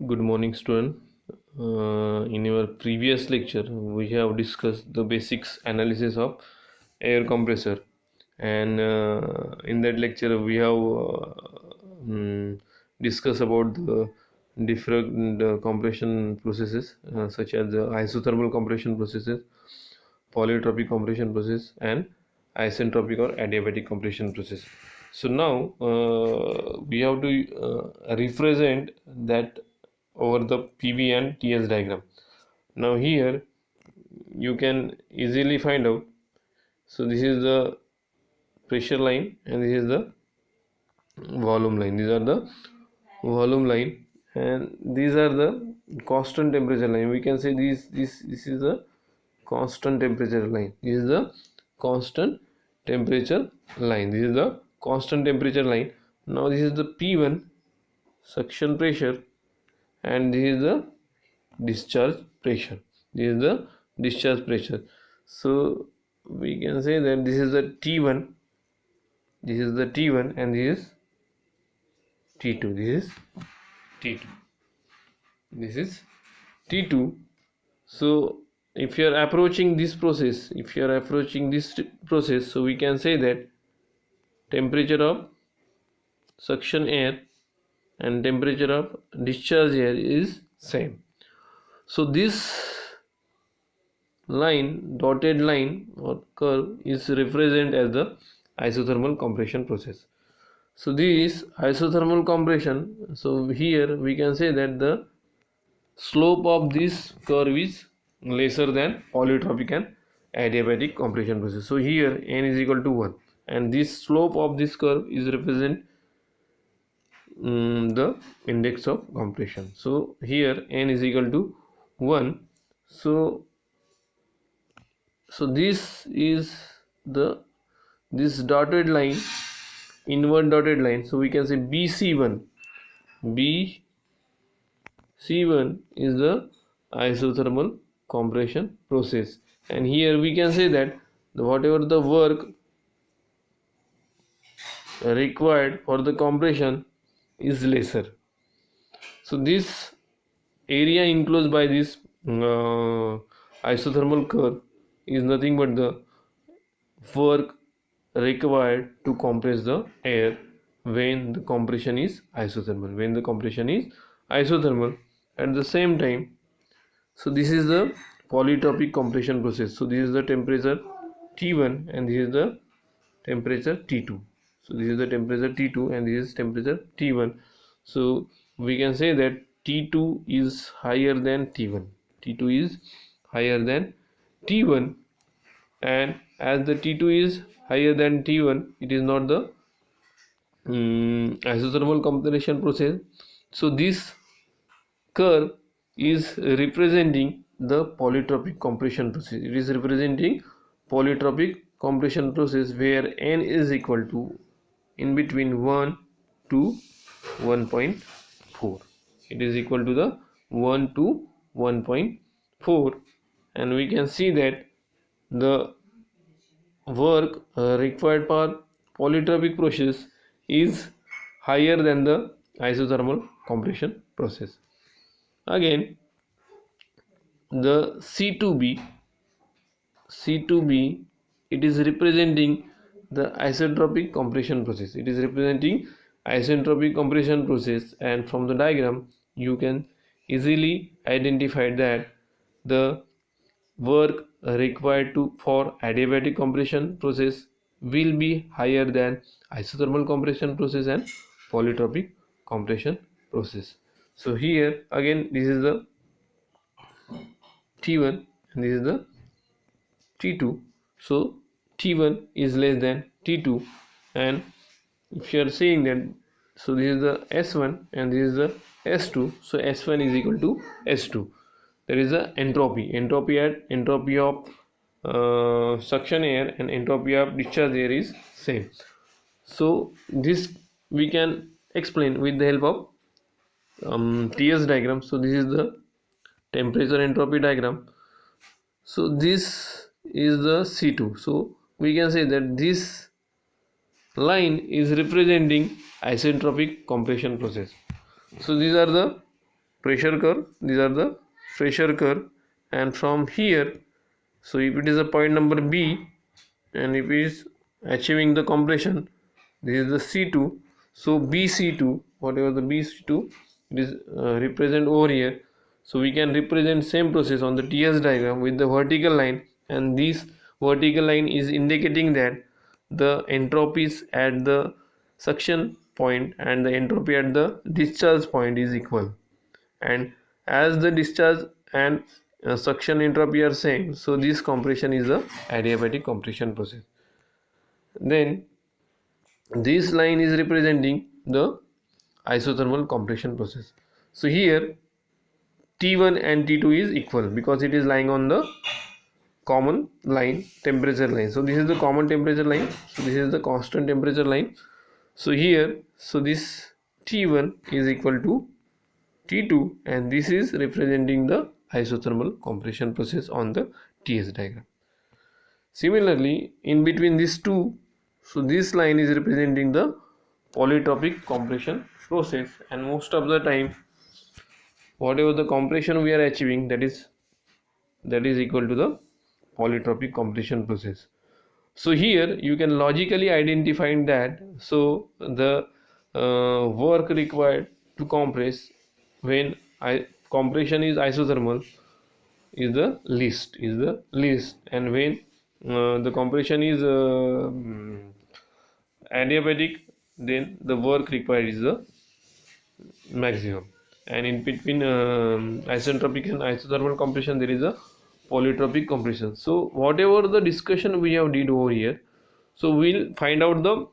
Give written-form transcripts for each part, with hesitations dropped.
Good morning, student. In our previous lecture, we have discussed the basics analysis of air compressor, and in that lecture, we have discussed about the different compression processes, such as the isothermal compression processes, polytropic compression process, and isentropic or adiabatic compression process. So now we have to represent that over the PV and TS diagram. Now here you can easily find out. So this is the pressure line and this is the volume line. These are the volume line and these are the constant temperature line. We can say this is the constant temperature line. This is the constant temperature line. This is the constant temperature line. Now this is the P1 suction pressure and this is the discharge pressure. This is the discharge pressure. So we can say that this is the T1, this is the T1 and this is T2. This is T2. This is T2. So if you are approaching this process, so we can say that temperature of suction air and temperature of discharge air is same. So this line, dotted line or curve, is represented as the isothermal compression process. So this isothermal compression, so here we can say that the slope of this curve is lesser than polytropic and adiabatic compression process. So here n is equal to 1 and this slope of this curve is represent the index of compression. So here n is equal to 1. So this is the dotted line, inward dotted line. So we can say BC1 is the isothermal compression process, and here we can say that whatever the work required for the compression is lesser. So this area enclosed by this isothermal curve is nothing but the work required to compress the air when the compression is isothermal. At the same time, so this is the polytropic compression process. So this is the temperature T1 and this is the temperature T2. So this is the temperature T2 and this is temperature T1. So we can say that T2 is higher than T1. T2 is higher than T1, and as the T2 is higher than T1, it is not the isothermal compression process. So this curve is representing the polytropic compression process. It is representing polytropic compression process where n is equal to in between 1 to 1.4. It is equal to the 1 to 1.4, and we can see that the work required for polytropic process is higher than the isothermal compression process. Again, the C2B, it is representing the isentropic compression process. It is representing isentropic compression process, and from the diagram you can easily identify that the work required for adiabatic compression process will be higher than isothermal compression process and polytropic compression process. So here again this is the T1 and this is the T2. So T1 is less than T2, and if you are saying that, so this is the S1 and this is the S2. So S1 is equal to S2. There is a entropy of suction air and entropy of discharge air is same. So this we can explain with the help of TS diagram. So this is the temperature entropy diagram. So this is the C2. So we can say that this line is representing isentropic compression process. So these are the pressure curve, these are the pressure curve, and from here, so if it is a point number B and if it is achieving the compression, this is the C2. So BC2, whatever the BC2, it is represent over here. So we can represent same process on the TS diagram with the vertical line, and this vertical line is indicating that the entropies at the suction point and the entropy at the discharge point is equal. And as the discharge and suction entropy are same, so this compression is a adiabatic compression process. Then this line is representing the isothermal compression process. So here T1 and T2 is equal because it is lying on the common line, temperature line. So this is the common temperature line, so this is the constant temperature line. So here, so this T1 is equal to T2, and this is representing the isothermal compression process on the TS diagram. Similarly, in between these two, so this line is representing the polytropic compression process, and most of the time whatever the compression we are achieving, that is equal to the polytropic compression process. So here you can logically identify that, so the work required to compress when compression is isothermal is the least, and when the compression is adiabatic, then the work required is the maximum. And in between isentropic and isothermal compression, there is a polytropic compression. So whatever the discussion we have did over here, so we'll find out the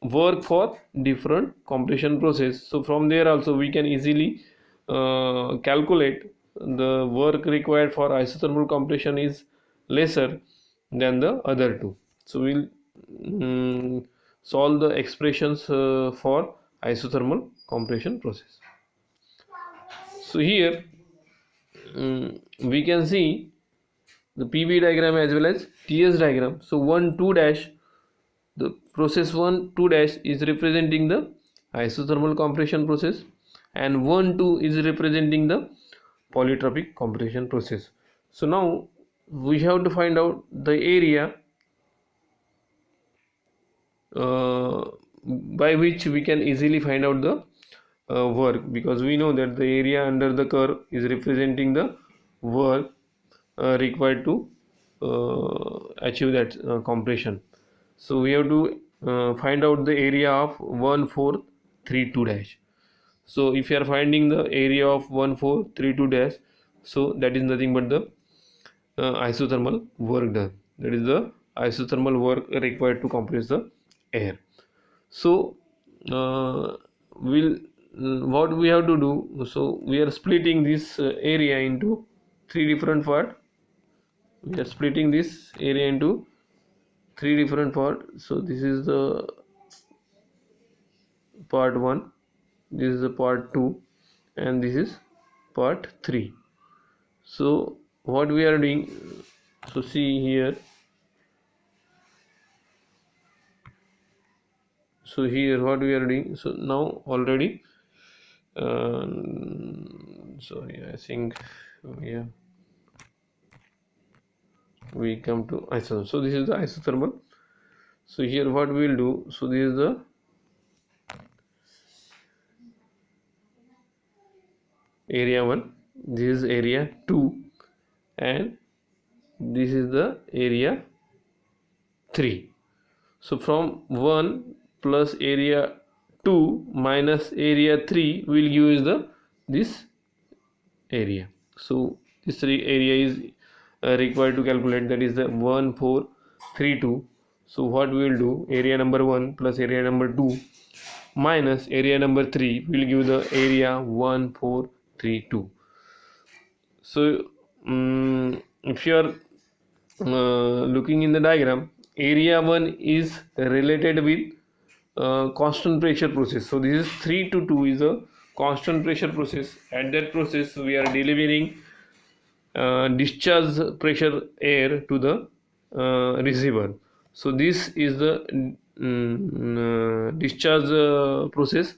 work for different compression process. So from there also we can easily calculate the work required for isothermal compression is lesser than the other two. So we'll solve the expressions for isothermal compression process. So here we can see the PV diagram as well as TS diagram. So 1 2 dash, the process 1 2 dash is representing the isothermal compression process, and 1 2 is representing the polytropic compression process. So now we have to find out the area by which we can easily find out the work, because we know that the area under the curve is representing the work required to achieve that compression. So we have to find out the area of 1432 dash. So if you are finding the area of 1432 dash, so that is nothing but the isothermal work done, that is the isothermal work required to compress the air. So what we have to do, so we are splitting this area into three different parts. We are splitting this area into three different parts. So this is the part 1, this is the part 2, and this is part 3. So what we are doing, so see here, so here what we are doing, so now already sorry, I think yeah, we come to isothermal. So this is the isothermal. So here what we will do, so this is the area 1, this is area 2, and this is the area 3. So from 1 plus area 2 minus area 3 will give us the this area. So this area is required to calculate, that is the 1432. So what we will do, area number 1 plus area number 2 minus area number 3 will give the area 1432. So if you are looking in the diagram, area 1 is related with constant pressure process. So this is 3 to 2 is a constant pressure process. At that process we are delivering discharge pressure air to the receiver. So this is the discharge process,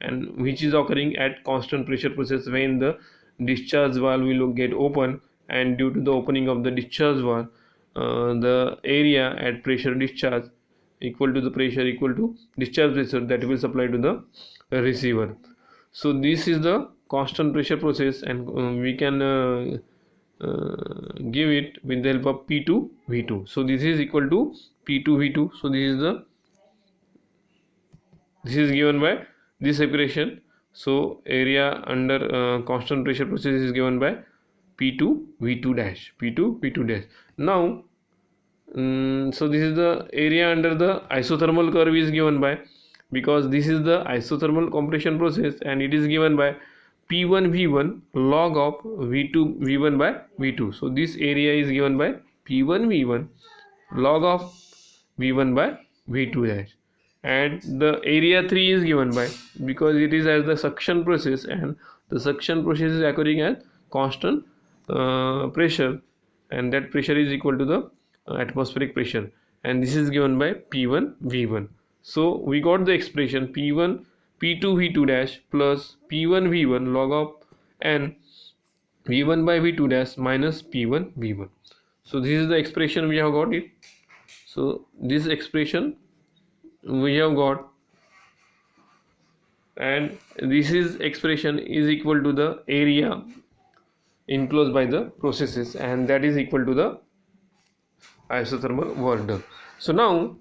and which is occurring at constant pressure process when the discharge valve will get open, and due to the opening of the discharge valve, the area at pressure discharge equal to the pressure equal to discharge pressure that will supply to the receiver. So this is the constant pressure process, and we can give it with the help of P2 V2. So this is equal to P2 V2. So this is given by this equation. So area under constant pressure process is given by P2 V2 dash, P2 V2 dash. Now so this is the area under the isothermal curve is given by, because this is the isothermal compression process, and it is given by P1 V1 log of V2 V1 by V2. So this area is given by P1 V1 log of V1 by V2 dash, and the area 3 is given by, because it is as the suction process, and the suction process is occurring at constant pressure, and that pressure is equal to the atmospheric pressure, and this is given by P1 V1. So we got the expression P1 P2 V2 dash plus P1 V1 log of n V1 by V2 dash minus P1 V1. So this is the expression we have got it. So this expression we have got, and this is expression is equal to the area enclosed by the processes, and that is equal to the isothermal work done. So now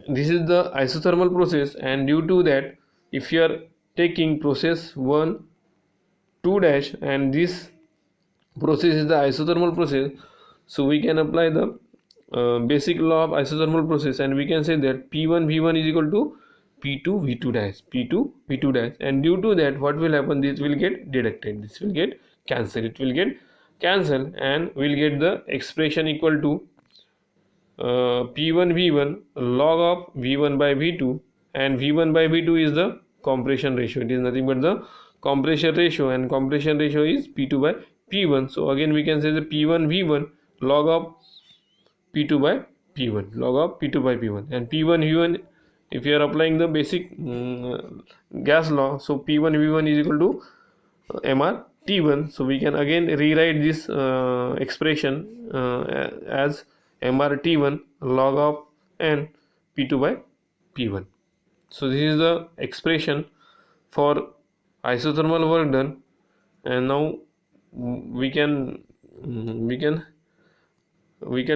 this is the isothermal process, and due to that, if you are taking process 1 2 dash, and this process is the isothermal process, so we can apply the basic law of isothermal process, and we can say that P1 V1 is equal to P2 V2 dash, P2 V2 dash, and due to that, what will happen? This will get deducted, this will get cancelled, it will get cancelled, and we'll get the expression equal to P1 V1 log of V1 by V2, and V1 by V2 is the compression ratio, it is nothing but the compression ratio, and compression ratio is P2 by P1. So again we can say the P1 V1 log of P2 by P1, log of P2 by P1, and P1 V1, if you are applying the basic gas law, so P1 V1 is equal to MR T1. So we can again rewrite this expression as MR T1 log of n P2 by P1. So this is the expression for isothermal work done, and now we can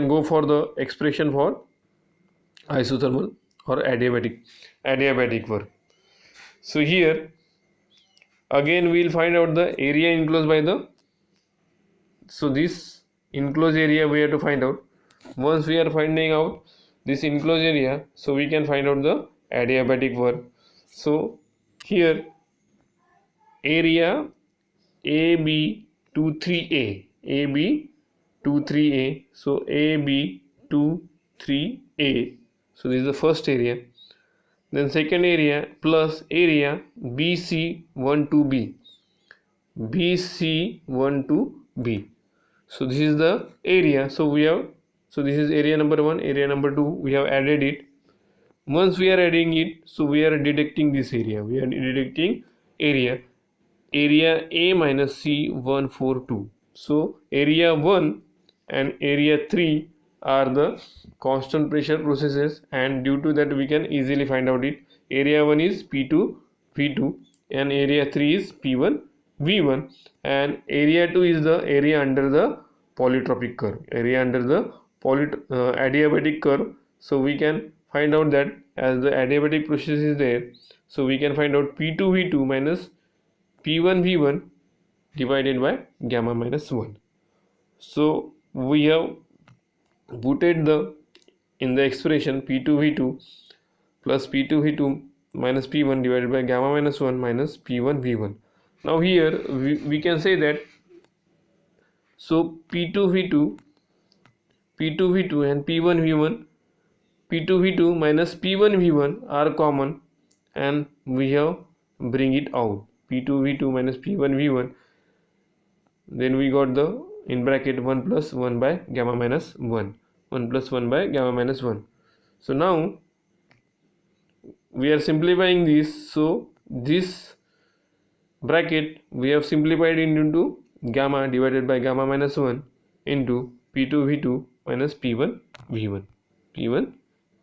go for the expression for isothermal or adiabatic work. So here again we will find out the area enclosed by the, so this enclosed area we have to find out. Once we are finding out this enclosed area, so we can find out the adiabatic work. So here area AB23A, AB23A, so AB23A, so this is the first area. Then second area plus area BC12B, BC12B. So this is the area. So we have, so this is area number 1, area number 2, we have added it. Once we are adding it, so we are deducting this area, we are deducting area A minus C142. So area 1 and area 3 are the constant pressure processes, and due to that we can easily find out it. Area 1 is P2 V2, and area 3 is P1 V1, and area 2 is the area under the polytropic curve, area under the adiabatic curve. So we can find out that as the adiabatic process is there, so we can find out P2 V2 minus P1 V1 divided by gamma minus 1. So we have putted the in the expression P2 V2 plus P2 V2 minus P1 divided by gamma minus 1 minus P1 V1. Now here we can say that, so P2 V2 and P1 V1, P2 V2 minus P1 V1 are common, and we have bring it out, P2 V2 minus P1 V1, then we got the in bracket 1 plus 1 by gamma minus 1, 1 plus 1 by gamma minus 1. So now we are simplifying this, so this bracket we have simplified it into gamma divided by gamma minus 1 into P2 V2 minus P1 V1 P1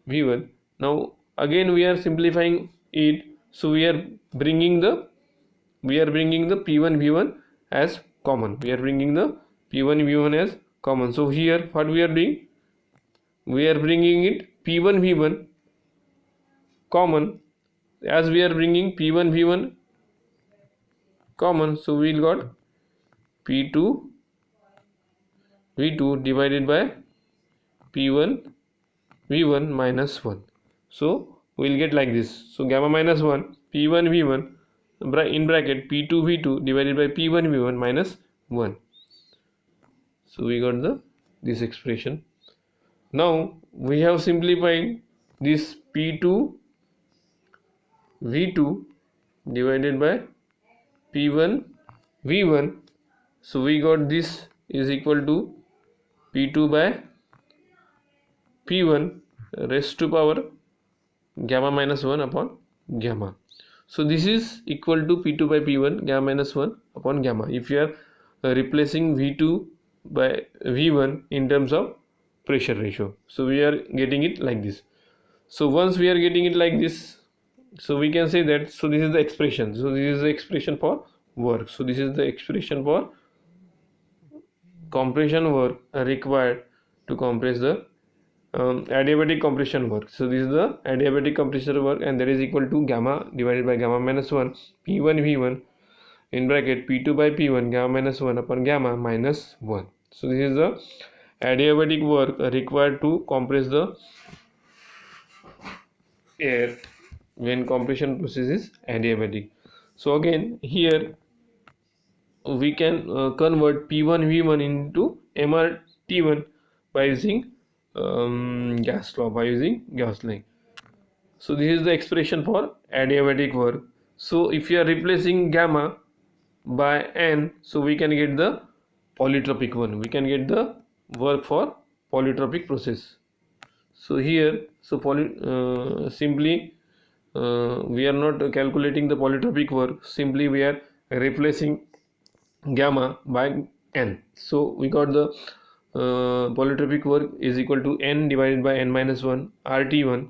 V1. Now again we are simplifying it, so we are bringing the P1 V1 as common. We are bringing the P1 V1 as common. So here what we are doing, we are bringing it P1 V1 common. As we are bringing P1 V1 common, so we'll got P2 V2 divided by P1 V1 minus 1. So we'll get like this. So gamma minus 1 P1 V1 in bracket P2 V2 divided by P1 V1 minus 1. So we got this expression. Now we have simplified this P2 V2 divided by P1 V1. So we got this is equal to P2 by P1 raised to power gamma minus 1 upon gamma. So this is equal to P2 by P1 gamma minus 1 upon gamma. If you are replacing V2 by V1 in terms of pressure ratio, so we are getting it like this. So once we are getting it like this, so we can say that, so this is the expression. So this is the expression for work. So this is the expression for compression work required to compress the adiabatic compression work. So this is the adiabatic compression work, and that is equal to gamma divided by gamma minus 1 P1 V1 in bracket P2 by P1 gamma minus 1 upon gamma minus 1. So this is the adiabatic work required to compress the air when compression process is adiabatic. So again here we can convert P1 V1 into MRT1 by using gas law, by using Gauss-Lengh. So this is the expression for adiabatic work. So if you are replacing gamma by N, so we can get the polytropic one. We can get the work for polytropic process. So here, so simply we are not calculating the polytropic work. Simply we are replacing gamma by N. So we got the polytropic work is equal to N divided by N minus 1 RT1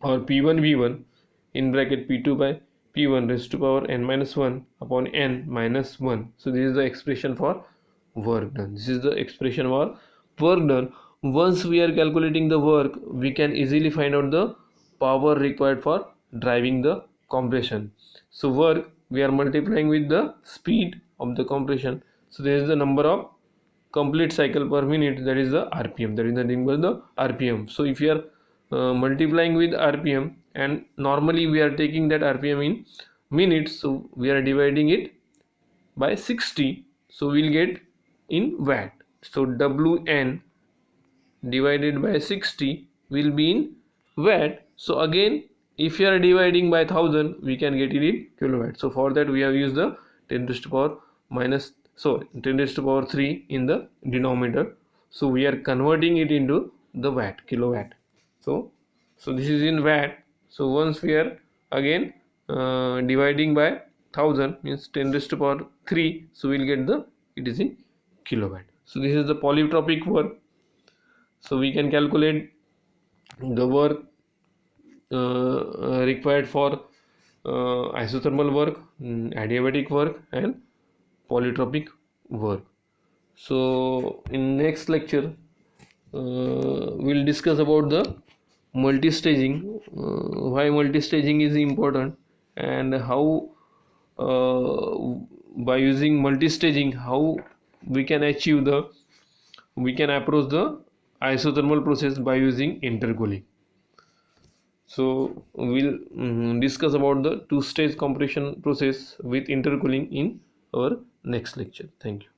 or P1 V1 in bracket P2 by P1 raised to power N minus 1 upon N minus 1. So this is the expression for work done. This is the expression for work done. Once we are calculating the work, we can easily find out the power required for driving the compression. So work we are multiplying with the speed of the compression. So there is the number of complete cycle per minute, that is the RPM, that is nothing but the RPM. So if you are multiplying with RPM, and normally we are taking that RPM in minutes, so we are dividing it by 60, so we'll get in watt. So Wn divided by 60 will be in watt. So again if you are dividing by 1000, we can get it in kilowatt. So for that we have used the 10 to the power minus, so 10 to the power 3 in the denominator. So we are converting it into the watt, kilowatt. So this is in watt. So once we are again dividing by 1000 means 10 to the power 3, so we'll get the, it is in kilowatt. So this is the polytropic work. So we can calculate the work required for isothermal work, adiabatic work and polytropic work. So in next lecture we'll discuss about the multi-staging, why multi-staging is important, and how by using multi-staging how we can achieve the, we can approach the isothermal process by using intercooling. So we'll discuss about the two-stage compression process with intercooling in our next lecture. Thank you.